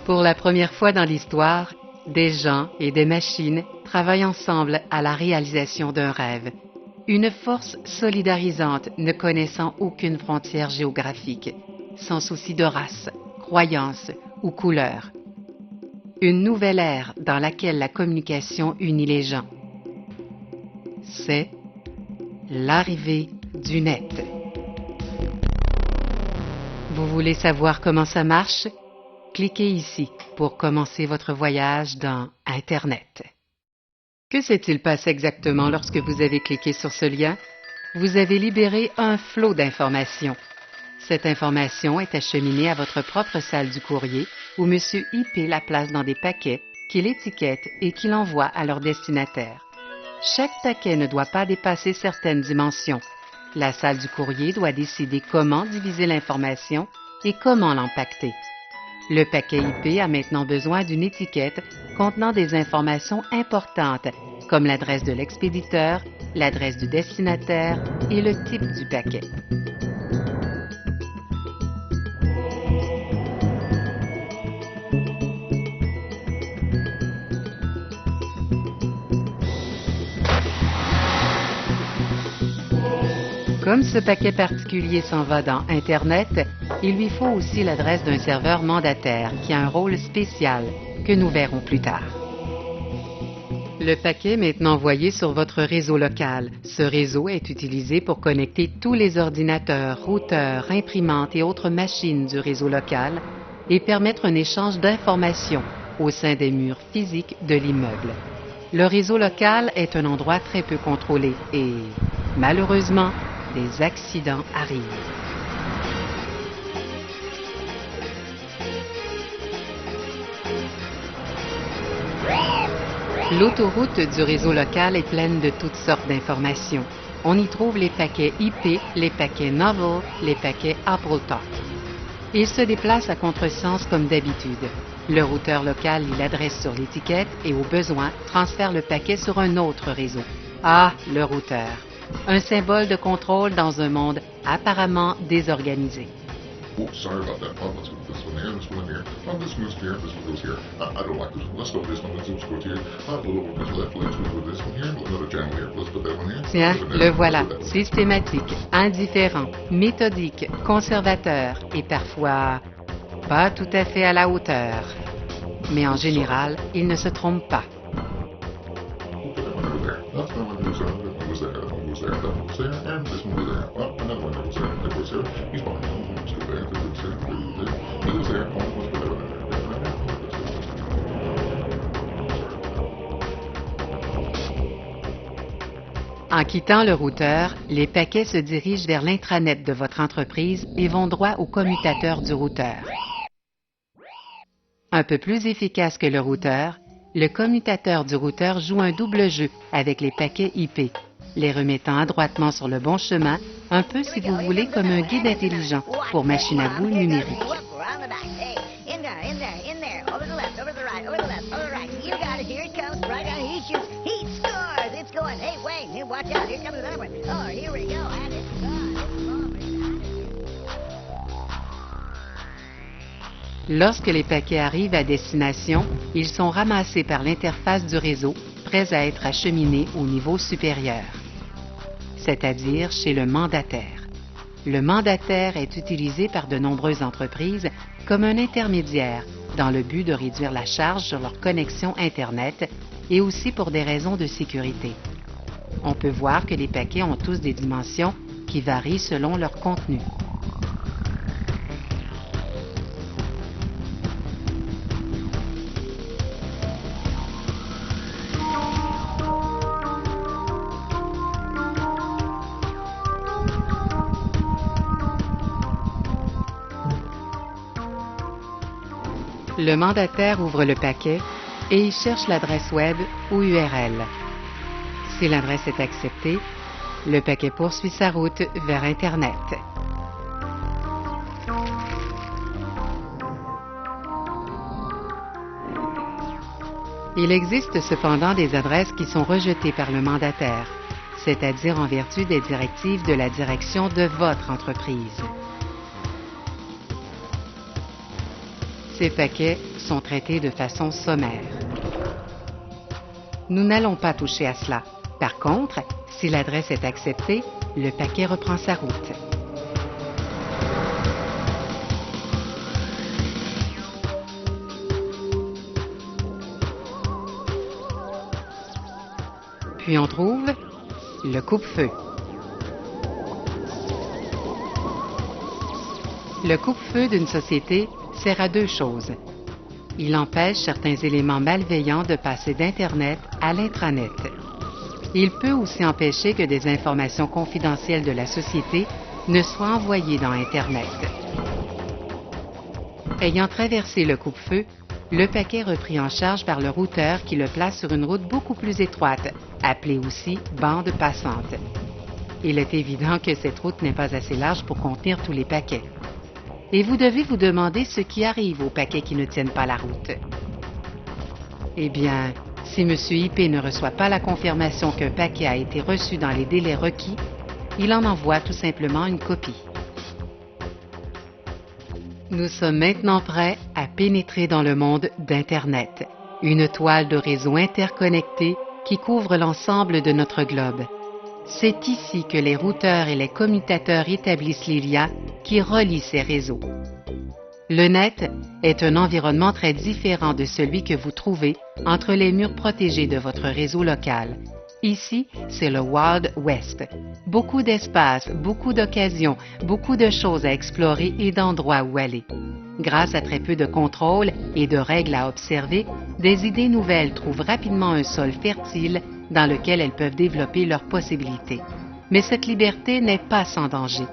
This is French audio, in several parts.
Pour la première fois dans l'histoire, des gens et des machines travaillent ensemble à la réalisation d'un rêve. Une force solidarisante ne connaissant aucune frontière géographique, sans souci de race, croyance ou couleur. Une nouvelle ère dans laquelle la communication unit les gens. C'est l'arrivée du net. Vous voulez savoir comment ça marche? Cliquez ici pour commencer votre voyage dans Internet. Que s'est-il passé exactement lorsque vous avez cliqué sur ce lien? Vous avez libéré un flot d'informations. Cette information est acheminée à votre propre salle du courrier où M. IP la place dans des paquets qu'il étiquette et qu'il envoie à leur destinataire. Chaque paquet ne doit pas dépasser certaines dimensions. La salle du courrier doit décider comment diviser l'information et comment l'empacter. Le paquet IP a maintenant besoin d'une étiquette contenant des informations importantes comme l'adresse de l'expéditeur, l'adresse du destinataire et le type du paquet. Comme ce paquet particulier s'en va dans Internet, il lui faut aussi l'adresse d'un serveur mandataire qui a un rôle spécial que nous verrons plus tard. Le paquet est maintenant envoyé sur votre réseau local. Ce réseau est utilisé pour connecter tous les ordinateurs, routeurs, imprimantes et autres machines du réseau local et permettre un échange d'informations au sein des murs physiques de l'immeuble. Le réseau local est un endroit très peu contrôlé et, malheureusement, des accidents arrivent. L'autoroute du réseau local est pleine de toutes sortes d'informations. On y trouve les paquets IP, les paquets Novel, les paquets AppleTalk. Ils se déplacent à contresens comme d'habitude. Le routeur local lit l'adresse sur l'étiquette et au besoin transfère le paquet sur un autre réseau. Ah, le routeur. Un symbole de contrôle dans un monde apparemment désorganisé. Oh, sorry about that. Let's go this one here, this one here. This goes here, this one goes here. I don't like this one. Let's go this one. Let's go here. A little bit left. Let's go this one here. Another channel here. Let's put that one here. Tiens, le voilà. Systématique, indifférent, méthodique, conservateur et parfois pas tout à fait à la hauteur. Mais en général, il ne se trompe pas. En quittant le routeur, les paquets se dirigent vers l'intranet de votre entreprise et vont droit au commutateur du routeur. Un peu plus efficace que le routeur, le commutateur du routeur joue un double jeu avec les paquets IP, les remettant adroitement sur le bon chemin, un peu si vous voulez comme un guide intelligent pour machine à boules numérique. Lorsque les paquets arrivent à destination, ils sont ramassés par l'interface du réseau, prêts à être acheminés au niveau supérieur, c'est-à-dire chez le mandataire. Le mandataire est utilisé par de nombreuses entreprises comme un intermédiaire dans le but de réduire la charge sur leur connexion Internet et aussi pour des raisons de sécurité. On peut voir que les paquets ont tous des dimensions qui varient selon leur contenu. Le mandataire ouvre le paquet et il cherche l'adresse web ou URL. Si l'adresse est acceptée, le paquet poursuit sa route vers Internet. Il existe cependant des adresses qui sont rejetées par le mandataire, c'est-à-dire en vertu des directives de la direction de votre entreprise. Ces paquets sont traités de façon sommaire. Nous n'allons pas toucher à cela. Par contre, si l'adresse est acceptée, le paquet reprend sa route. Puis on trouve le coupe-feu. Le coupe-feu d'une société sert à deux choses. Il empêche certains éléments malveillants de passer d'Internet à l'intranet. Il peut aussi empêcher que des informations confidentielles de la société ne soient envoyées dans Internet. Ayant traversé le coupe-feu, le paquet est repris en charge par le routeur qui le place sur une route beaucoup plus étroite, appelée aussi bande passante. Il est évident que cette route n'est pas assez large pour contenir tous les paquets. Et vous devez vous demander ce qui arrive aux paquets qui ne tiennent pas la route. Eh bien, si M. IP ne reçoit pas la confirmation qu'un paquet a été reçu dans les délais requis, il en envoie tout simplement une copie. Nous sommes maintenant prêts à pénétrer dans le monde d'Internet, une toile de réseaux interconnectés qui couvre l'ensemble de notre globe. C'est ici que les routeurs et les commutateurs établissent les liens qui relient ces réseaux. Le net est un environnement très différent de celui que vous trouvez entre les murs protégés de votre réseau local. Ici, c'est le Wild West. Beaucoup d'espace, beaucoup d'occasions, beaucoup de choses à explorer et d'endroits où aller. Grâce à très peu de contrôle et de règles à observer, des idées nouvelles trouvent rapidement un sol fertile dans lequel elles peuvent développer leurs possibilités. Mais cette liberté n'est pas sans danger.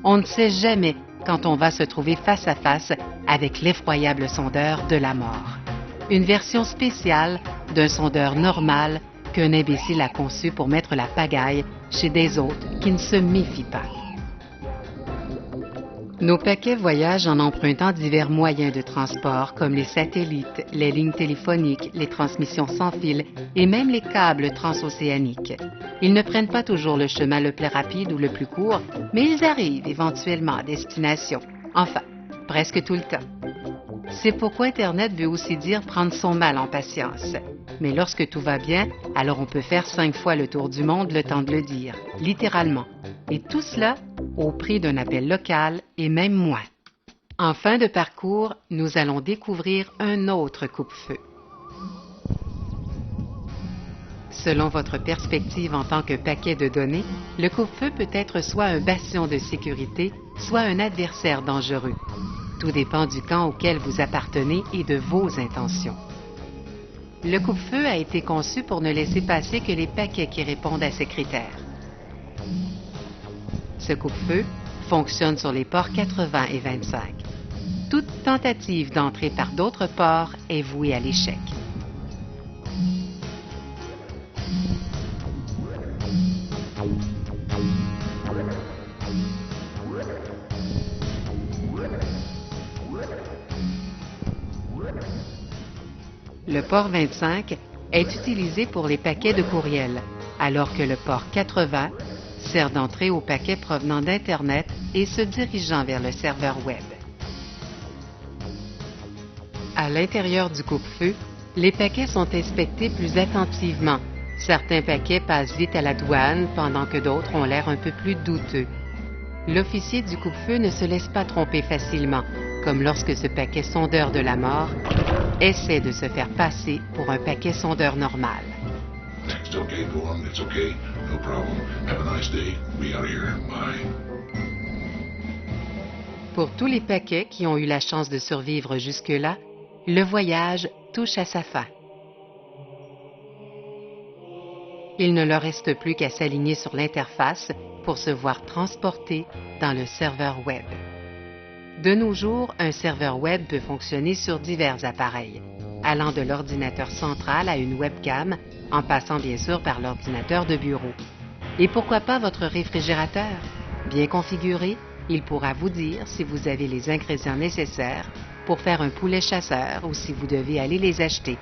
On ne sait jamais quand on va se trouver face à face avec l'effroyable sondeur de la mort. Une version spéciale d'un sondeur normal qu'un imbécile a conçu pour mettre la pagaille chez des autres qui ne se méfient pas. Nos paquets voyagent en empruntant divers moyens de transport comme les satellites, les lignes téléphoniques, les transmissions sans fil et même les câbles transocéaniques. Ils ne prennent pas toujours le chemin le plus rapide ou le plus court, mais ils arrivent éventuellement à destination. Enfin, presque tout le temps. C'est pourquoi Internet veut aussi dire prendre son mal en patience. Mais lorsque tout va bien, alors on peut faire 5 fois le tour du monde le temps de le dire, littéralement. Et tout cela au prix d'un appel local et même moins. En fin de parcours, nous allons découvrir un autre coupe-feu. Selon votre perspective en tant que paquet de données, le coupe-feu peut être soit un bastion de sécurité, soit un adversaire dangereux. Tout dépend du camp auquel vous appartenez et de vos intentions. Le coupe-feu a été conçu pour ne laisser passer que les paquets qui répondent à ces critères. Ce coupe-feu fonctionne sur les ports 80 et 25. Toute tentative d'entrer par d'autres ports est vouée à l'échec. Le port 25 est utilisé pour les paquets de courriel, alors que le port 80 sert d'entrée aux paquets provenant d'Internet et se dirigeant vers le serveur web. À l'intérieur du coupe-feu, les paquets sont inspectés plus attentivement. Certains paquets passent vite à la douane, pendant que d'autres ont l'air un peu plus douteux. L'officier du coupe-feu ne se laisse pas tromper facilement, comme lorsque ce paquet sondeur de la mort essaie de se faire passer pour un paquet sondeur normal. It's okay, go on. It's okay. No problem. Have a nice day. We out of here. Bye. Pour tous les paquets qui ont eu la chance de survivre jusque-là, le voyage touche à sa fin. Il ne leur reste plus qu'à s'aligner sur l'interface pour se voir transportés dans le serveur web. De nos jours, un serveur web peut fonctionner sur divers appareils, allant de l'ordinateur central à une webcam, en passant bien sûr par l'ordinateur de bureau. Et pourquoi pas votre réfrigérateur? Bien configuré, il pourra vous dire si vous avez les ingrédients nécessaires pour faire un poulet chasseur ou si vous devez aller les acheter.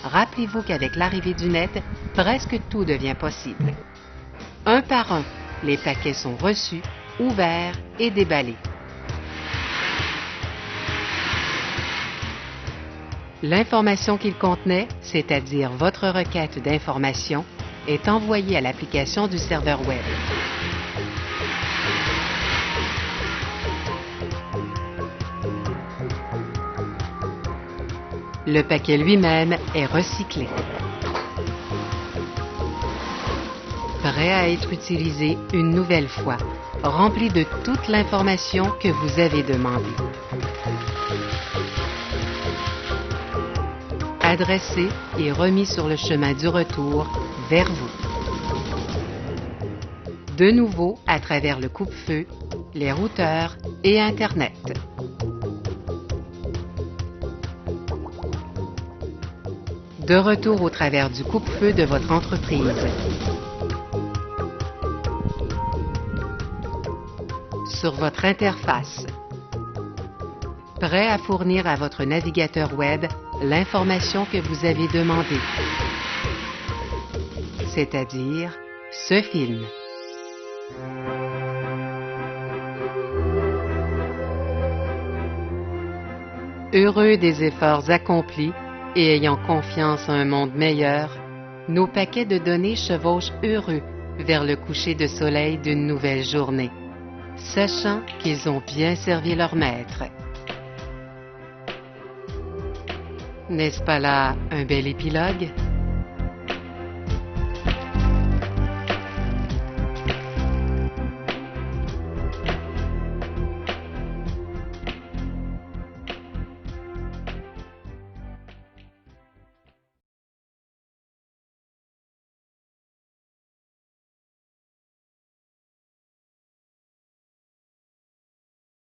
Rappelez-vous qu'avec l'arrivée du net, presque tout devient possible. Un par un, les paquets sont reçus, ouverts et déballés. L'information qu'il contenait, c'est-à-dire votre requête d'information, est envoyée à l'application du serveur web. Le paquet lui-même est recyclé. Prêt à être utilisé une nouvelle fois, rempli de toute l'information que vous avez demandée. Adressé et remis sur le chemin du retour vers vous. De nouveau à travers le coupe-feu, les routeurs et Internet. De retour au travers du coupe-feu de votre entreprise. Sur votre interface. Prêt à fournir à votre navigateur web l'information que vous avez demandée, c'est-à-dire ce film. Heureux des efforts accomplis et ayant confiance en un monde meilleur, nos paquets de données chevauchent heureux vers le coucher de soleil d'une nouvelle journée, sachant qu'ils ont bien servi leur maître. N'est-ce pas là un bel épilogue?